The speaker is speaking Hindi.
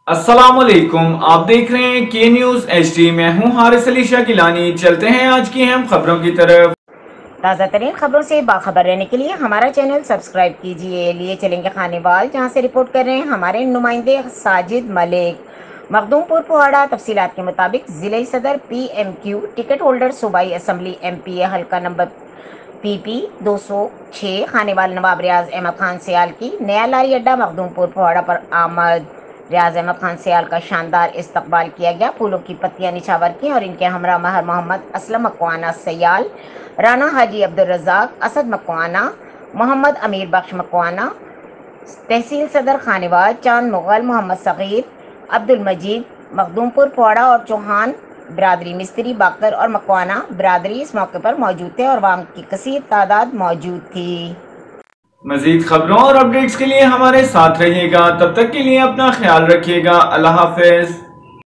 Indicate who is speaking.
Speaker 1: अस्सलामुअलैकुम, आप देख रहे हैं के न्यूज़ HD। मैं हूं हारिस अली शाह गिलानी। चलते हैं आज की अहम खबरों की तरफ।
Speaker 2: ताज़ा तरीन खबरों से बाखबर रहने के लिए हमारा चैनल सब्सक्राइब कीजिए। लिए चलेंगे खानेवाल, जहां से रिपोर्ट कर रहे हैं हमारे नुमाइंदे साजिद मलिक। मखदूमपुर पुहाड़ा तफसीलात के मुताबिक ज़िले सदर PMQ टिकट होल्डर सूबाई असम्बली MPA हल्का नंबर PP 206 खानेवाल नवाब रियाज अहमद खान सियाल की नया लारी अड्डा मखदूमपुर पुहाड़ा पर आमद। रियाज अहमद खान सियाल का शानदार इस्तकबाल किया गया। फूलों की पत्तियां निछावर की और इनके हमरा महर मोहम्मद असलम मकवाना सयाल, राना हाजी अब्दुल रज़ाक, असद मकवाना, मोहम्मद अमीर बख्श मकवाना, तहसील सदर खानेवाल, चांद मुगल, मोहम्मद सग़ीर, अब्दुल मजीद, मखदूमपुर पुहाड़ा और चौहान बिरादरी, मिस्त्री, बाकर और मकवाना बिरादरी इस मौके पर मौजूद थे और वाम की कसीर तादाद मौजूद थी।
Speaker 1: मजीद खबरों और अपडेट्स के लिए हमारे साथ रहिएगा। तब तक के लिए अपना ख्याल रखिएगा। अल्लाह हाफिज।